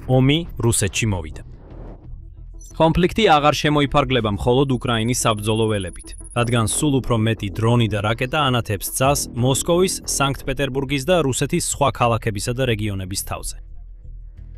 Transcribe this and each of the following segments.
ომი რუსეთში მოვიდა. კონფლიქტი აღარ შემოიფარგლება მხოლოდ უკრაინის საბრძოლო ველებით, რადგან სულ უფრო მეტი დრონი და რაკეტა ანათებს ძას მოსკოვის, სანქტ-პეტერბურგის და რუსეთის სხვა ქალაქებისა და რეგიონების თავზე.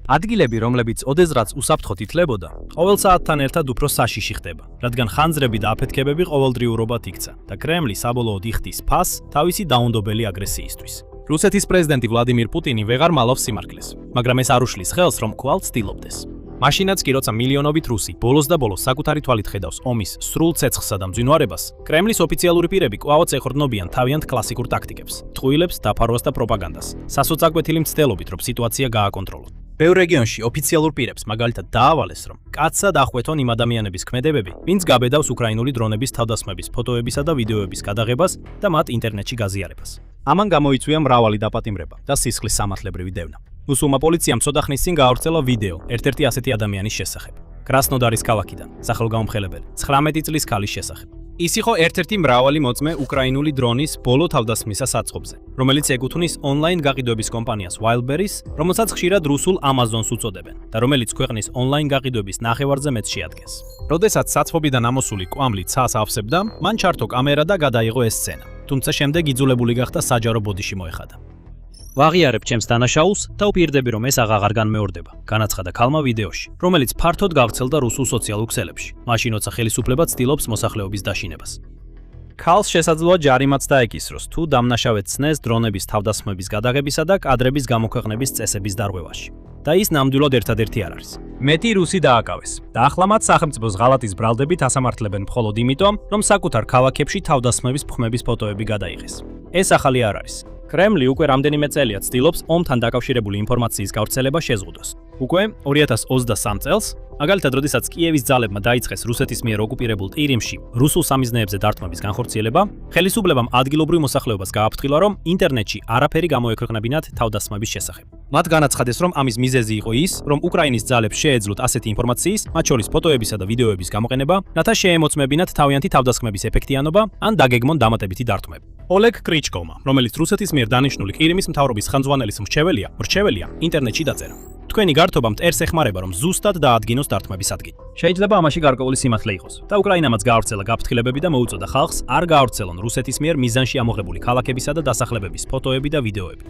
ადგილები, რომლებიც ოდესღაც უსაფრთხოდ ითვლებოდა, ყოველ საათთან ერთად უფრო საშიში ხდება, რადგან ხანძრები და აფეთქებები ყოველდღიურობად იქცა და კრემლი საბოლოოდ იხდის ფასს თავისი დაუნდობელი აგრესიისთვის. რუსეთის პრეზიდენტი ვლადიმირ პუტინი ვეღარ მალავს სიმართლეს, მაგრამ ეს არ უშლის ხელს, რომ კვლავ ცდილობდეს. მაშინაც კი როცა მილიონობით რუსი ბოლოს და ბოლოს საკუთარი თვალით ხედავს ომის სრულ ცეცხლსა და მძვინვარებას, კრემლის ოფიციალური პირები კვლავაც ეხორდნობიან თავიანთ კლასიკურ ტაქტიკებს, ტყუილებს, დაფარვას და პროპაგანდას, სასოწაკვეთილი მცდელობით, რომ სიტუაცია გააკონტროლოს. ბევრ რეგიონში ოფიციალურ პირებს მაგალითად დაავალეს, რომ კაცსად ახვეთონ იმ ადამიანების ქმედებები, ვინც გაბედავს უკრაინული დრონების თავდასხმების ფოტოებისა და ვიდეოების გადაღებას და მათ ინტერნეტში გაზიარებას. ამან გამოიწვია მრავალი დაპატიმრება და სისხლის სამართლებრივი დევნა. რუსულმა პოლიციამ ცოტა ხნის წინ გაავრცელა ვიდეო ერთ-ერთი ასეთი ადამიანის შესახებ. კრასნოდარის ქალაქიდან, სახელგამომხელებელი, 19 წლის ქალის შესახებ. ის იყო ერთ-ერთი მრავალი მოწმე უკრაინული დრონის ბოლო თავდასხმისა საწყობზე, რომელიც ეკუთვნის ონლაინ გაყიდვების კომპანიას Wildberries, რომელსაც ხშირად რუსულ Amazon-ს უწოდებენ და რომელიც ქვეყნის ონლაინ გაყიდვების ნახევარზე მეტს შეადგენს. როდესაც საცხობიდან ამოსული კვამლი ცას ავსებდა, მან ჩართო კამერა და გადაიღო ეს სცენა, თუმცა შემდეგ იძულებული გახდა საჯარო ბოდიში მოეხადა. ვაღიარებ ჩემს დანაშაულს და ვპირდები, რომ ეს აღარ განმეორდება, განაცხადა ქალმა ვიდეოში, რომელიც ფართოდ გავრცელდა რუსულ სოციალურ ქსელებში, მაშინ როცა ხელისუფლება ცდილობს მოსახლეობის დაშინებას. ქალს შესაძლოა ჯარიმაც დაეკისროს, თუ დამნაშავედ ცნეს დრონების თავდასხმების გადაღებისა და კადრების გამოქვეყნების წესების დარღვევაში. და ის ნამდვილად ერთადერთი არ არის. მეტი რუსი დააკავეს და ახლა მათ სახელმწიფოს ღალატის ბრალდებით ასამართლებენ მხოლოდ იმიტომ, რომ საკუთარ ქალაქებში თავდასხმების ფხმების ფოტოები გადაიღეს. ეს ახალი არ არის. კრემლი უკვე რამდენიმე წელია ცდილობს ომთან დაკავშირებული ინფორმაციის გავრცელება შეზღუდოს. უკვე 2023 წელს, მაგალითად, როდესაც კიევის ძალებმა დაიწყეს რუსეთის მიერ ოკუპირებულ ტირიმში რუსულ სამიზნეებზე დარტყმების განხორციელება, ხელისუფლებამ ადგილობრივ მოსახლეობას გააფრთხილა, რომ ინტერნეტში არაფერი გამოექვეყნებინათ თავდასხმების შესახებ. მათ განაცხადეს, რომ ამის მიზეზი იყო ის, რომ უკრაინის ძალებს შეეძლოთ ასეთი ინფორმაციის, მათ შორის ფოტოებისა და ვიდეოების გამოყენება, რათა შეემოწმებინათ თავიანთი თავდასხმების ეფექტიანობა ან დაგეგმონ დამატებითი დარტყმები. ოლეგ კრიჩკოვმა, რომელიც რუსეთის მიერ დანიშნული ყირიმის მთავრობის ხელმძღვანელის მრჩეველია, ინტერნეტში დაწერა. თქვენი გართობა მტერს ეხმარება, რომ ზუსტად დაადგინოს დარტყმების ადგილი. შეიძლება ამაში გარკვეული სიმართლე იყოს და უკრაინამაც გაავრცელა გაფრთხილებები და მოუწოდა ხალხს არ გაავრცელონ რუსეთის მიერ მიზანში ამოღებული ქალაქებისა და დასახლებების ფოტოები და ვიდეოები.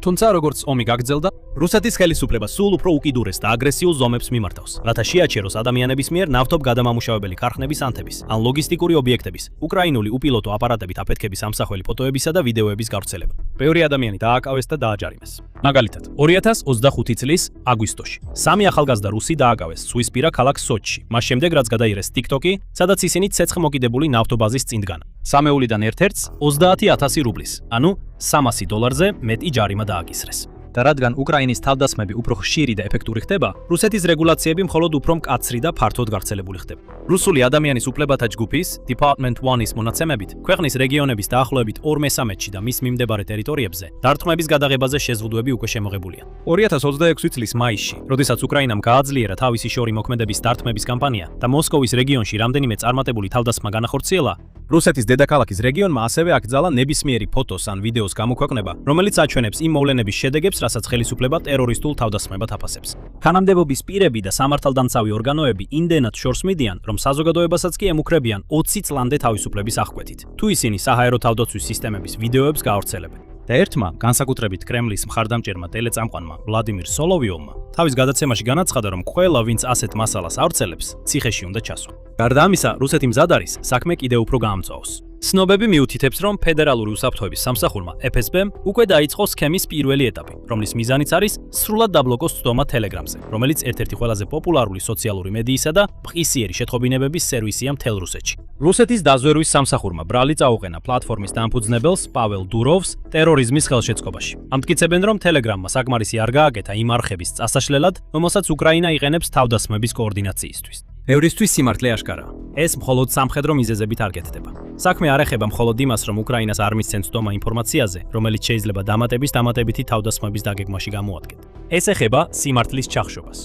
თუმცა როგორც ომი გაგრძელდა, რუსეთის ხელისუფლება სულ უფრო უკიდურეს და აგრესიულ ზომებს მიმართავს, რათა შეაჩეროს ადამიანების მიერ ნავთობ გადამამუშავებელი ქარხნების ანთების ან ლოგისტიკური ობიექტების, უკრაინული უპილოტო აპარატებით აფეთქების ამსახველი ფოტოებისა და ვიდეოების გავრცელება. ბევრი ადამიანი დააკავეს და დააჯარიმეს. მაგალითად, 2025 წლის აგვისტოში 3 ახალგაზრდა რუსი დააკავეს ზღვისპირა ქალაქ სოჩში, მას შემდეგ რაც გადაიღეს TikTok-ი, სადაც ისინი ცეცხლმოკიდებული ნავთობაზის წინ დგან. სამეულიდან ერთ-ერთს 30,000 რუბლის, ანუ $300-ზე მეტი ჯარიმა დააკისრეს. და რადგან უკრაინის თავდასხმები უფრო ხშირი და ეფექტური ხდება, რუსეთის რეგულაციები მხოლოდ უფრო მკაცრი და ფართოდ გავრცელებული ხდება. რუსული ადამიანის უფლებათა ჯგუფის Department 1-ის მონაცემებით, ქვეყნის რეგიონების დაახლოებით 2/3-ში და მის მიმდებარე ტერიტორიებზე დარტყმების გადაღებაზე შეზღუდვები უკვე შემოღებულია. 2026 წლის მაისში, როდესაც უკრაინამ გააძლიერა თავისი შორი მოქმედების დარტყმების კამპანია და მოსკოვის რეგიონში რამდენიმე წარმატებული თავდასხმა განახორციელა, რუსეთის დედაქალაქის რეგიონმა ასევე აკრძალა ნებისმიერი ფოტოს ან ვიდეოს გამოქვეყნება, რომელიც აჩვენებს იმ მოვლენების შედეგებს, რასაც ხელისუფლება ტერორისტულ თავდასხმებად აფასებს. თანამდებობის პირები და სამართალდამცავი ორგანოები იმდენად შორს მიდიან, რომ საზოგადოებასაც კი ემუქრებიან 20 წლამდე თავისუფლების აღკვეთით, თუ ისინი საჰაერო თავდაცვის სისტემების ვიდეოებს გაავრცელებენ. და ერთმა, განსაკუთრებით კრემლის მხარდამჭერმა ტელეწამყვანმა ვლადიმირ სოლოვიოვმა, თავის გადაცემაში განაცხადა, რომ ყველა, ვინც ასეთ მასალას ავრცელებს, ციხეში უნდა ჩასვა. გარდა ამისა, რუსეთი მზად არის საქმე კიდევ უფრო გაამწვავს. ცნობები მიუთითებს, რომ ფედერალური უსაფრთხოების სამსახურმა FSB-მ უკვე დაიწყო სქემის პირველი ეტაპი, რომლის მიზანიც არის სრულად დაბლოკოს ცდომა Telegram-ზე, რომელიც ერთ-ერთი ყველაზე პოპულარული სოციალური მედიისა და მყისიერი შეთხობინებების სერვისია მთელ რუსეთში. რუსეთის დაზვერვის სამსახურმა ბრალი წაუყენა პლატფორმის დამფუძნებელს პაվել დუროვს ტერორიზმის ხელშეწყობაში. ამტკიცებენ, რომ Telegram-მა საკმარისი არ გააკეთა იმ არხების წასაშლელად, რომელსაც უკრაინა იყენებს თავდასხმების კოორდინაციისთვის. ევრისთვის სიმართლე აშკარაა. ეს მხოლოდ სამხედრო მიზეზებით არ კეთდება. საქმე არ ეხება მხოლოდ იმას, რომ უკრაინას არ მისცენ ცდომა ინფორმაციაზე, რომელიც შეიძლება დამატებითი თავდასხმების დაგეგმვაში გამოადგეთ. ეს ეხება სიმართლის ჩახშობას.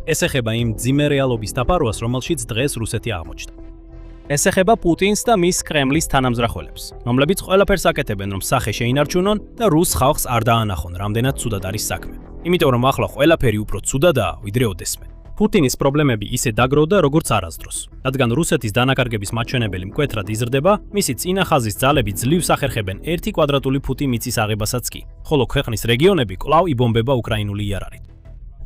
ეს ეხება იმ ძიმე რეალობის დაფარვას, რომელშიც დღეს რუსეთი აღმოჩნდა. ეს ეხება პუტინს და მის კრემლის თანამზრახველებს, რომლებიც ყველაფერს აკეთებენ, რომ სახე შეინარჩუნონ და რუს ხალხს არ დაანახონ, რამდენად ცუდად არის საქმე. იმიტომ რომ ახლა ყველაფერი უფრო ცუდადაა, ვიდრე ოდესმე. პუტინის პრობლემები ისე დაგროვდა, როგორც არასდროს. რადგან რუსეთის დანაკარგების მაჩვენებელი მკვეთრად იზრდება, მისი წინახაზის ძალები ძლივს ახერხებენ 1 კვადრატული ფუტი მიწის აღებასაც კი, ხოლო ქვეყნის რეგიონები კვლავ იბომბება უკრაინული იარაღით.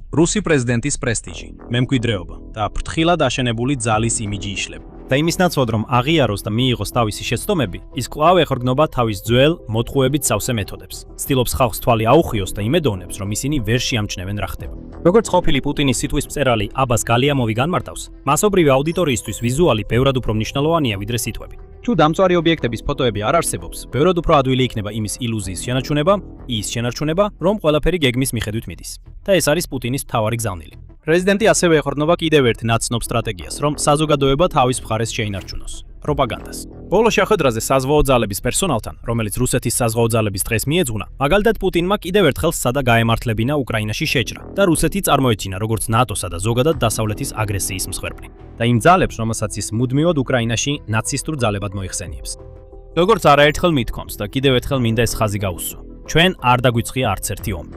რუსი პრეზიდენტის პრესტიჟი, მემკვიდრეობა და ფრთხილად აშენებული ძალის იმიჯი იშლება. და იმის ნაცვლად რომ აღიაროს და მიიღოს თავისი შეცდომები, ის კვლავ ეხორგნობა თავის ძველ მოთხოვებით სავსე მეთოდებს. ცდილობს ხალხს თვალი აუხიოს და იმედოვნებს, რომ ისინი ვერ შეამჩნევენ რა ხდება. როგორც ყოფილი პუტინის სიტყვის მწერალი აბას გალიამოვი განმარტავს, მასობრივი აუდიტორიისთვის ვიზუალი ბევრად უფრო მნიშვნელოვანია ვიდრე სიტყვები. თუ დამწვარი ობიექტების ფოტოები არ არსებობს, ბევრად უფრო ადვილი იქნება იმის ილუზიის შენარჩუნება, რომ ყველაფერი გეგმის მიხედვით მიდის. და ეს არის პუტინის მთავარი გზავნილი. პრეზიდენტი ასევე ეხორნობა კიდევ ერთ ნაცნობ სტრატეგიას, რომ საზოგადოება თავის მხარეს შეინარჩუნოს პროპაგანდას. ბოლო შეხვედრაზე საზღვაო ძალების პერსონალთან, რომელიც რუსეთის საზღვაო ძალების დღეს მიეძღვნა, მაგალითად პუტინმა კიდევ ერთხელ სცადა გაემართლებინა უკრაინაში შეჭრა და რუსეთი წარმოეჩინა როგორც ნატოსა და ზოგადად დასავლეთის აგრესიის მსხვერპლი. და იმ ძალებს, რომელსაც ის მუდმივად უკრაინაში ნაცისტურ ძალებად მოიხსენიებს. როგორც არაერთხელ მithkoms და კიდევ ერთხელ მინდა ეს ხაზი გაუსვა. ჩვენ არ დაგვიწყია არც ერთი ომი.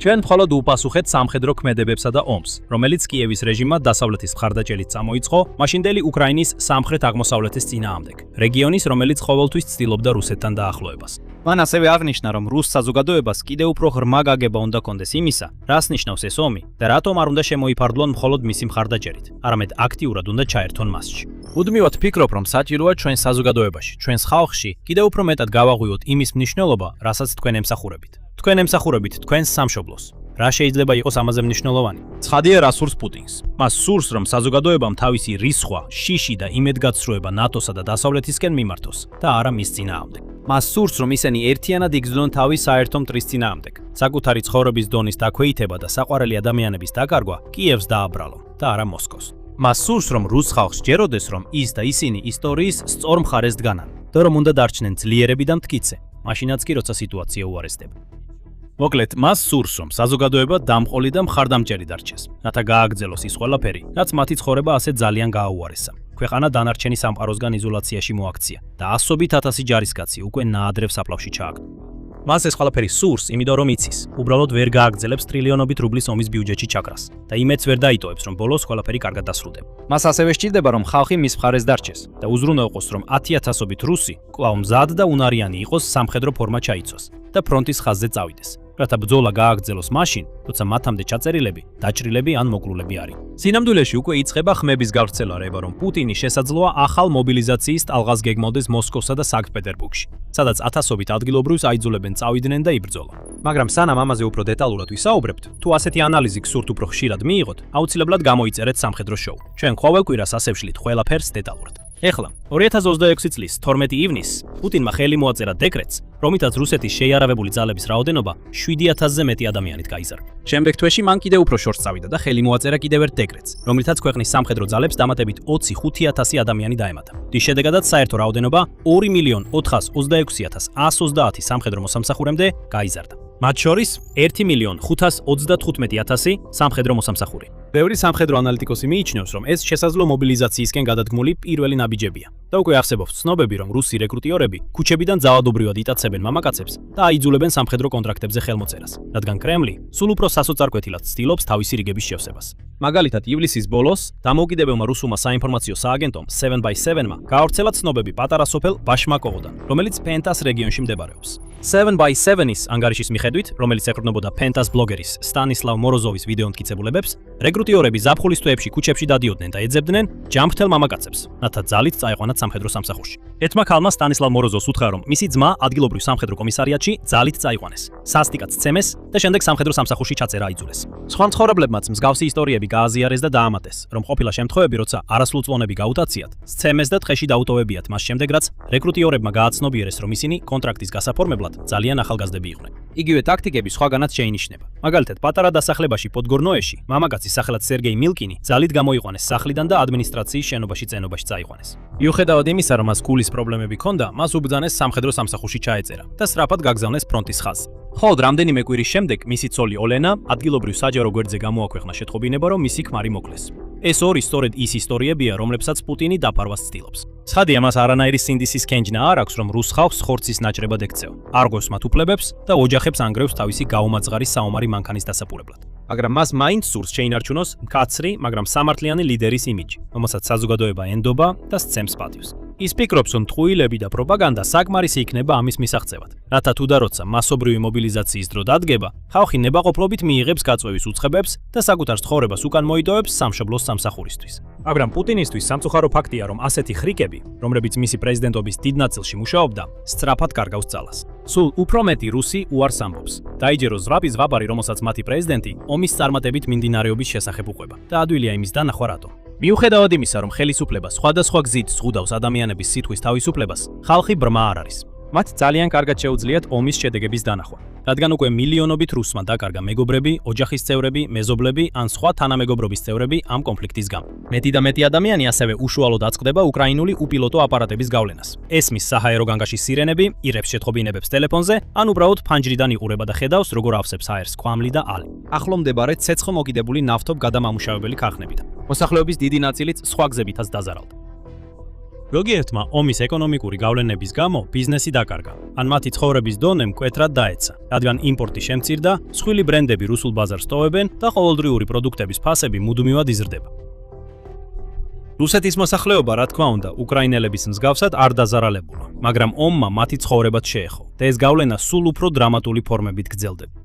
ჩვენ მხოლოდ უპასუხეთ სამხედრო ქმედებებსა და ომს, რომელიც კიევის რეჟიმმა დასავლეთის მხარდაჭერით წამოიწყო მაშინდელი უკრაინის სამხრეთ-აღმოსავლეთის წინააღმდეგ, რეგიონის, რომელიც ყოველთვის ცდილობდა რუსეთთან დაახლოებას. მან ასევე აღნიშნა, რომ რუს საზოგადოებას კიდევ უფრო ღრმა გაგება უნდა კონდეს იმისა, რას ნიშნავს ეს ომი და რატომ არ უნდა შემოიფარდლონ მხოლოდ მისი მხარდაჭერით, არამედ აქტიურად უნდა ჩაერთონ მასში. მუდმივად ფიქრობ, რომ საჭიროა ჩვენ საზოგადოებაში, ჩვენს ხალხში კიდევ უფრო მეტად გავაღვიოთ იმის მნიშვნელობა, რასაც თქვენ ემსახურებით. თქვენ ემსახურებით თქვენს სამშობლოს. რა შეიძლება იყოს ამაზე მნიშვნელოვანი? ცხადია, რა სურს პუტინს. მას სურს, რომ საზოგადოებამ თავისი რისხვა, შიში და იმედგაცრუება ნატოსა და დასავლეთისკენ მიმართოს და არა მის წინააღმდეგ. მას სურს, რომ ისინი ერთიანად იგრძნონ თავის საერთო მტრის წინააღმდეგ. საკუთარი ცხოვრების დონის დაქვეითება და საყვარელი ადამიანების დაკარგვა კიევს დააბრალონ და არა მოსკოვს. მას სურს, რომ რუს ხალხს ჯეროდეს, რომ ის და ისინი ისტორიის სწორ მხარეს დგანან და რომ უნდა დარჩნენ ძლიერები და მტკიცე, მაშინაც კი როცა სიტუაცია უარესდება. მოკლედ, მას სურს, რომ საზოგადოება დამყოლი და მხარდამჭერი დარჩეს, რათა გააგრძელოს ის ყველაფერი, რაც მათი ცხოვრება ასე ძალიან გააუარესა. ქვეყანა დანარჩენი სამყაროსგან იზოლაციაში მოაქცია და ასობით ათასი ჯარისკაცი უკვე ნაადრევ საფლავში ჩააგდო. მას ეს ყველაფერი სურს, იმიტომ რომ იცის, უბრალოდ ვერ გააგრძელებს ტრილიონობით რუბლის ომის ბიუჯეტში ჩაქრას და იმედს ვერ დაიტოვებს, რომ ბოლოს ყველაფერი კარგად დასრულდება. მას ასევე სჭირდება, რომ ხალხი მის მხარეს დარჩეს და უზრუნველყოს, რომ 10,000-ობით რუსი კვლავ მზად და უნარიანი იყოს სამხედრო ფორმა ჩაიცოს და ფრონტის ხაზზე წავიდეს. რათა ბრძოლა გააგრძელოს მაშინ, როცა მათამდე ჩაწერილები, დაჭრილები ან მოკრულები არის. სინამდვილეში უკვე იწყება ხმების გავრცელა, რომ პუტინი შესაძლოა ახალ მობილიზაციის ტალღას გეგმავდეს მოსკოვსა და სანქტ-პეტერბურგში, სადაც ათასობით ადგილობრივს აიძულებენ წავიდნენ და იბრძოლონ. მაგრამ სანამ ამაზე უფრო დეტალურად ვისაუბრებთ, თუ ასეთი ანალიზი გსურთ უფრო ხშირად მიიღოთ, აუცილებლად გამოიწერეთ სამხედრო შოუ. ჩვენ ყოველ კვირას ასე ვშლით ყველაფერს დეტალურად. ეხლა 2026 წლის 12 ივნისს პუტინმა ხელი მოაწერა დეკრეტს, რომლითაც რუსეთის შეიარავებული ძალების რაოდენობა 7,000-ზე მეტი ადამიანით გაიზარდა. შემდეგ თვეში მან კიდევ უფრო შორს წავიდა და ხელი მოაწერა კიდევ ერთ დეკრეტს, რომლითაც ქვეყნის სამხედრო ძალებს დამატებით 25,000 ადამიანი დაემატა. რის შედეგადაც საერთო რაოდენობა 2,426,130 სამხედრო მოსამსახურემდე გაიზარდა. მათ შორის 1,535,000 სამხედრო მოსამსახური. ბევრი სამხედრო ანალიტიკოსი მიიჩნევს, რომ ეს შესაძლო მობილიზაციისკენ გადადგმული პირველი ნაბიჯებია. და უკვე არსებობს ცნობები, რომ რუსი რეკრუტიორები ქუჩებიდან ძალადობრივად იტაცებენ მამაკაცებს და აიძულებენ სამხედრო კონტრაქტებზე ხელმოწერას, რადგან კრემლი სულ უფრო სასოწარკვეთილად ცდილობს თავისი რიგების შევსებას. მაგალითად, ივლისის ბოლოს დამოუკიდებელმა რუსულმა საინფორმაციო სააგენტომ 7x7-მა გაავრცელა ცნობები პატარა სოფელ ბაშმაკოვოდან, რომელიც პენტას რეგიონში მდებარეობს. 7x7-ის ანგარიშის მიხედვით, რომელიც ეყრდნობოდა პენტას ბლოგერის სტანისლავ მოროზოვის ვიდეომტკიცებულებებს, რეკრუტიორები ზაფხულის თვეებში ქუჩებში დადიოდნენ და ეძებდნენ ჯამრთელ მამაკაცებს, რათა ძალით წაეყვანათ სამხედრო სამსახურში. ერთმა ქალმა სტანისლავ მოროზოვს უთხრა, რომ მისი ძმა ადგილობრივ სამხედრო კომისარიატში ძალით წაიყვანეს, სასტიკად სცემეს და შემდეგ სამხედრო სამსახურში ჩაწერა აიძულეს. სხვა მცხოვრებლებმაც მსგავსი ისტორიები გააზიარეს და დაამატეს, რომ ყოფილა შემთხვევები, როცა არასრულწლოვნები გაუტაციათ, სცემეს და ტყეში დაუტოვებიათ მას შემდეგ, რაც რეკრუტიორებმა გააცნობიერეს, რომ ისინი კონტრაქტის გასაფორმებლად ძალიან ახალგაზრდები იყვნენ. იგივე ტაქტიკები სხვაგანაც შეინიშნება. მაგალითად, პატარა დასახლებაში პოდგორნოეში მამაკაცის სახელად სერგეი მილკინი ძალით გამოიყვანეს სახლიდან და ადმინისტრაციის შენობაში წენობაში წაიყვანეს. მიუხედავად იმისა, რომ მას გულის პრობლემები ჰქონდა, მას უბრძანეს სამხედრო სამსახურში ჩაეწერა და სწრაფად გაგზავნეს ფრონტის ხაზზე. ხოლო რამდენიმე კვირის შემდეგ მისი ცოლი ოლენა ადგილობრივ საჯარო გვერდზე გამოაქვეყნა შეთხობინება, რომ მისი ქმარი მოკლეს. ეს ორი სწორედ ის ისტორიებია, რომლებსაც პუტინი დაფარვას ცდილობს. ცხადია, მას არანაირი სინდისის კენჭნა არ აქვს, რომ რუს ხალხს ხორცის ნაჭრებად ექცევა. არ ღვევს მათ უფლებებს და ოჯახებს ანგრევს თავისი გაუმაძღარი საომარი მანქანის დასაპურებლად. მაგრამ მას მაინც სურს შეინარჩუნოს მკაცრი, მაგრამ სამართლიანი ლიდერის იმიჯი, რომელსაც საზოგადოება ენდობა და სცემს პატივს. ის ფიქრობს, რომ ტყუილები და პროპაგანდა საკმარისი იქნება ამის მისაღწევად. რათა თუ და როცა მასობრივი მობილიზაციის დრო დადგება, ხალხი ნებაყოფლობით მიიღებს გაწვევის უცხებებს და საკუთარ ცხოვრებას უკან მოიდოვებს სამშობლოს სამსახურისთვის. მაგრამ პუტინისთვის სამწუხარო ფაქტია, რომ ასეთი ხრიკები, რომლებიც მისი პრეზიდენტობის დიდ ნაწილში მუშაობდა, სწრაფად კარგავს ძალას. სულ უფრო მეტი რუსი უარს ამბობს. დაიჯერო ზღაპის ზღაპარი, რომელსაც მათი პრეზიდენტი ომის წარმატებით მიმდინარეობის შესახებ უყვება და ადვილია იმის დანახვა რატო. მიუხედავად იმისა, რომ ხელისუფლება სხვადასხვა გზით ზღუდავს ადამიანების სიტყვის თავისუფლებას, ხალხი ბრმა არ არის. მათ ძალიან კარგად შეუძლიათ ომის შედეგების დანახვა, რადგან უკვე მილიონობით რუსმა დაკარგა მეგობრები, ოჯახის წევრები, მეზობლები ან სხვა თანამეგობრობის წევრები ამ კონფლიქტის გამო. მეტი და მეტი ადამიანი ასევე უშუალოდ აწყდება უკრაინული უპილოტო აპარატების გავლენას. ესმის საჰაერო განგაშის სირენები, ირებს შეთხობინებებს ტელეფონზე, ან უბრალოდ ფანჯრიდან იყურება და ხედავს, როგორ ავსებს აერს ქვამლი და ალი. ახლო მდებარე ცეცხლ მოკიდებული ნავთობგადამამუშავებელი ქარხნებიდან. მოსახლეობის დიდი ნაწილიც სხვა გზებითაც დაზარალდა. ზოგიერთმა ომის ეკონომიკური გავლენების გამო ბიზნესი დაკარგა, ან მათი ცხოვრების დონე მკვეთრად დაეცა, რადგან იმპორტი შემცირდა, მსხვილი ბრენდები რუსულ ბაზარს ტოვებენ და ყოველდღიური პროდუქტების ფასები მუდმივად იზრდება. რუსეთის მოსახლეობა, რა თქმა უნდა, უკრაინელების მსგავსად არ დაზარალებულა, მაგრამ ომმა მათი ცხოვრებაც შეეხო და ეს გავლენა სულ უფრო დრამატული ფორმებით გრძელდება.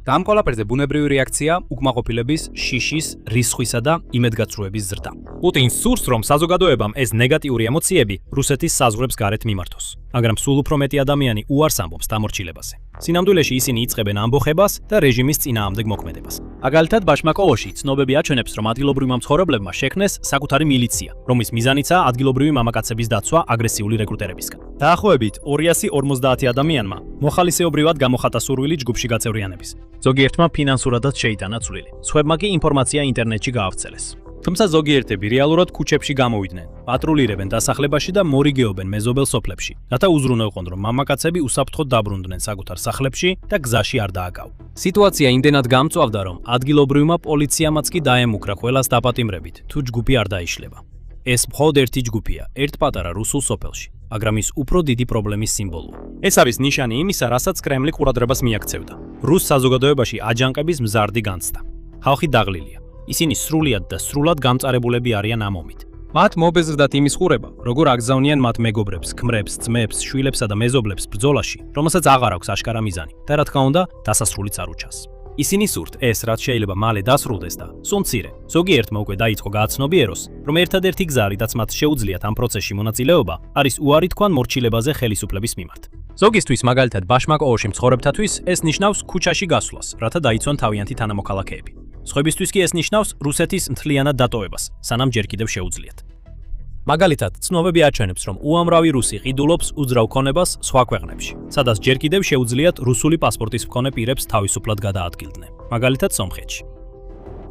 და ამ ყველაფერზე ბუნებრივი რეაქცია უკმაყოფილების, შიშის, რისხვისა და იმედგაცრუების ზრდა. პუტინს სურს, რომ საზოგადოებამ ეს ნეგატიური ემოციები რუსეთის საზღვრებს გარეთ მიმართოს, მაგრამ სულ უფრო მეტი ადამიანი უარს ამბობს დამორჩილებაზე. სინამდვილეში ისინი იწყებენ ამბოხებას და რეჟიმის წინააღმდეგ მოქმედებას. მაგალითად, ბაშმაკოვოში ცნობები აჩვენებს, რომ ადგილობრივმა მცხოვრებლებმა შექმნეს საკუთარი მილიცია, რომლის მიზანიცაა ადგილობრივი მამაკაცების დაცვა აგრესიული რეკრუტერებისგან. დაახლოებით 250 ადამიანმა მოხალისეობრივად გამოხატა სურვილი ჯგუფში გაწევრიანების. ზოგიერთმა ფინანსურადაც შეიტანა წვლილი. სხვებმა კი ინფორმაცია ინტერნეტში გაავრცელეს. თუმცა ზოგიერთები რეალურად ქუჩებში გამოვიდნენ, პატრულირებენ დასახლებაში და მორიგეობენ მეზობელ სოფლებში, რათა უზრუნველყონ, რომ მამაკაცები უსაფრთხოდ დაბრუნდნენ საკუთარ სახლებში და გზაში არ დააკავ. სიტუაცია იმდენად გამწვავდა, რომ ადგილობრივმა პოლიციამაც კი დაემუქრა ყველას დაპატიმრებით, თუ ჯგუფი არ დაიშლება. ეს მხოლოდ ერთი ჯგუფია, ერთ პატარა რუსულ სოფელში, მაგრამ ის უფრო დიდი პრობლემის სიმბოლოა. ეს არის ნიშანი იმისა, რასაც კრემლი ყურადღებას მიაქცევდა. რუს საზოგადოებაში აჯანყების მზარდი განცდა. ხალხი დაღლილია. ისინი სრულიად და სრულად გამწარებულები არიან ამ ომით. მათ მობეზრდათ იმის ყურება, როგორ აგზავნიან მათ მეგობრებს, ქმრებს, ძმებს, შვილებსა და მეზობლებს ბრძოლაში, რომელსაც აღარ აქვს აშკარა მიზანი და რა თქმა უნდა, დასასრულიც არ უჩას. ისინი სურთ ეს, რაც შეიძლება მალე დასრულდეს და სულ მცირე. ზოგიერთმა უკვე დაიწყო გააცნობიეროს, რომ ერთადერთი გზა, რითაც მათ შეუძლიათ ამ პროცესში მონაწილეობა, არის უარი თქვან მორჩილებაზე ხელისუფლების მიმართ. ზოგისთვის, მაგალითად, ბაშმაკოვოში მცხოვრებთათვის ეს ნიშნავს ქუჩაში გასვლას, რათა დაიცვან თავიანთი თანამოქალაქეები. სხვებისთვის კი ეს ნიშნავს რუსეთის მთლიანად დატოვებას, სანამ ჯერ კიდევ შეუძლიათ. მაგალითად, ცნობები აჩვენებს, რომ უამრავი რუსი ყიდულობს უძრავ ქონებას სხვა ქვეყნებში, სადაც ჯერ კიდევ შეუძლიათ რუსული პასპორტის მქონე პირებს თავისუფლად გადაადგილდნენ, მაგალითად სომხეთში.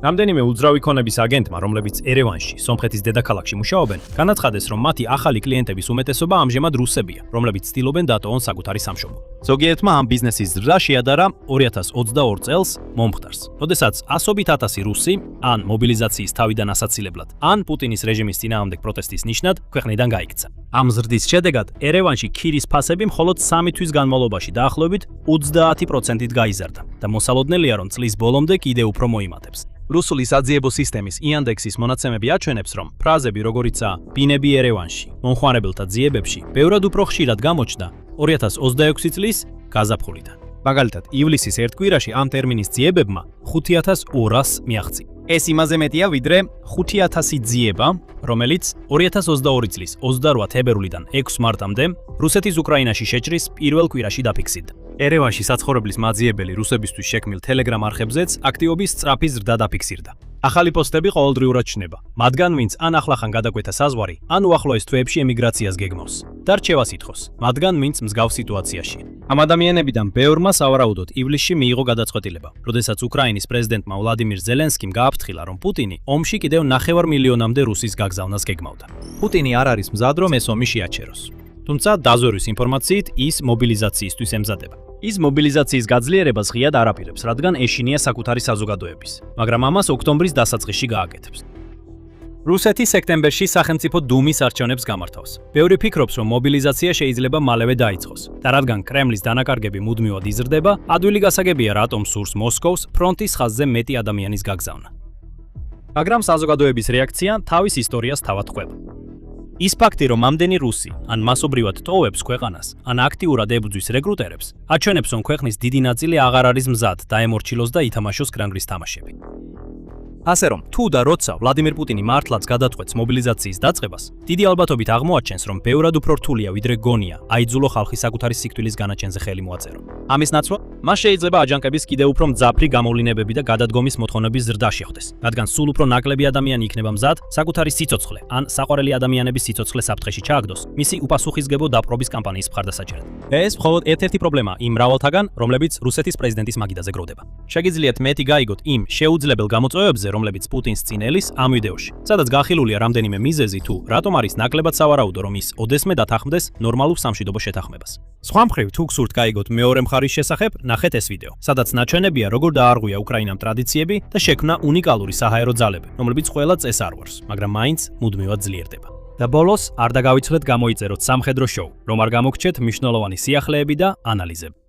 რამდენიმე უძრავი ქონების აგენტმა, რომლებიც ერევანში, სომხეთის დედაქალაქში მუშაობენ, განაცხადეს, რომ მათი ახალი კლიენტების უმეტესობა ამჟამად რუსებია, რომლებიც ცდილობენ დატოვონ საკუთარი სამშობლო. ზოგიერთმა ამ ბიზნესის ზრდა შეადარა 2022 წელს მომხდარს, როდესაც ასობით ათასი რუსი ან მობილიზაციის თავიდან ასაცილებლად, ან პუტინის რეჟიმის წინააღმდეგ პროტესტის ნიშნად ქვეყნიდან გაიქცა. ამ ზრდის შედეგად ერევანში ქირის ფასები მხოლოდ 3 თვის განმავლობაში დაახლოებით 30%-ით გაიზარდა და მოსალოდნელია, რომ წლის ბოლომდე კიდევ უფრო მოიმატებს. რუსული საძიებო სისტემის იანდექსის მონაცემები აჩვენებს, რომ ფრაზები როგორიცაა ბინები ერევანში, მომხმარებელთა ძიებებში, ბევრად უფრო ხშირად გამოჩნდა 2026 წლის გაზაფხულიდან. მაგალითად, ივლისის ერთ კვირაში ამ ტერმინის ძიებებმა 5200 მიაღწია. ეს იმაზე მეტია, ვიდრე 5000 ძიება, რომელიც 2022 წლის 28 თებერვლიდან 6 მარტამდე რუსეთის უკრაინაში შეჭრის პირველ კვირაში დაფიქსირდა. ერევანში საცხოვრებლის მაძიებელი რუსებისთვის შექმნილ Telegram არხებზეც აქტივობის სწრაფი ზრდა დაფიქსირდა. ახალი პოსტები ყოველდღიურად ჩნდება, მათგან ვინც ან ახლახან გადაკვეთა საზღვარი, ან უახლოეს თვეებში ემიგრაციას გეგმავს. და რჩევას ითხოვს, მათგან ვინც მსგავს სიტუაციაში. ამ ადამიანებიდან ბევრმა სავარაუდოდ ივლისში მიიღო გადაწყვეტილება, როდესაც უკრაინის პრეზიდენტმა ვლადიმირ ზელენსკიმ გააფრთხილა, რომ პუტინი ომში კიდევ 9 მილიონამდე რუსის გაგზავნას გეგმავდა. პუტინი არ არის მზად, რომ ეს ომი შეაჩეროს. თუმცა დაზვერვის ინფორმაციით ის მობილიზაციისთვის ემზადება. ის მობილიზაციის გაძლიერებას ღიად არაპირებს, რადგან ეშინია საკუთარი საზოგადოების, მაგრამ ამას ოქტომბრის დასაწყისში გააკეთებს. რუსეთი სექტემბერში სახელმწიფო დუმის არჩევნებს გამართავს. ბევრი ფიქრობს, რომ მობილიზაცია შეიძლება მალევე დაიწყოს. და რადგან კრემლის დანაკარგები მუდმივად იზრდება, ადვილი გასაგებია, რატომ სურს მოსკოვს ფრონტის ხაზზე მეტი ადამიანის გაგზავნა. მაგრამ საზოგადოების რეაქცია თავის ისტორიას თავად ხვება. ის ფაქტი, რომ ამდენი რუსი ან მასობრივად ტოვებს ქვეყანას, ან აქტიურად ებრძვის რეკრუტერებს, აჩვენებს, რომ ქვეყნის დიდი ნაწილი აღარ არის მზად დაემორჩილოს და ითამაშოს კრემლის თამაშები. ასე რომ, თუ და როცა ვლადიმირ პუტინი მართლაც გადაწყვეტს მობილიზაციის დაწყებას, დიდი ალბათობით აღმოაჩენს, რომ ბევრად უფრო რთულია, ვიდრე გონია, აიძულო ხალხი საკუთარი სიკვდილის განაჩენზე ხელი მოაწერო. ამის ნაცვლად, მას შეიძლება აჯანყების კიდევ უფრო მძაფრი გამოვლინებები და გადადგომის მოთხოვნების ზრდა შეხვდეს, რადგან სულ უფრო ნაკლები ადამიანი იქნება მზად საკუთარი სიცოცხლე ან საყვარელი ადამიანების სიცოცხლე საფრთხეში ჩააგდოს, მისი უპასუხისგებო დაპყრობის კამპანიის მხარდასაჭერად. ეს მხოლოდ ერთ-ერთი პრობლემა იმ მრავალთაგან, რომლებიც რუსეთის პრეზიდენტის მაგიდაზე გროვდება. შეგიძლიათ მეტი გაიგოთ იმ შეუძლებელ გამოწვევებზე, რომლებიც პუტინს წინელის ამ ვიდეოში, სადაც გახილულია რამდენიმე მიზეზი თუ რატომ არის ნაკლებად სავარაუდო, რომ ის ოდესმე დათანხმდეს ნორმალურ სამშვიდობო შეთანხმებას. სხვა მხრივ, თუ გსურთ გაიგოთ მეორე მხარის შესახებ, ნახეთ ეს ვიდეო, სადაც ნაჩვენებია, როგორ დაარღვია უკრაინამ ტრადიციები და შექმნა უნიკალური საჰაერო ძალები, რომლებიც ყველა წეს არ ვარს, მაგრამ მაინც მუდმივად ძლიერდება. და ბოლოს არ დაგავიცვლეთ გამოიწეროთ სამხედრო შოუ, რომ არ გამოგჩეთ მნიშვნელოვანი სიახლეები და ანალიზები.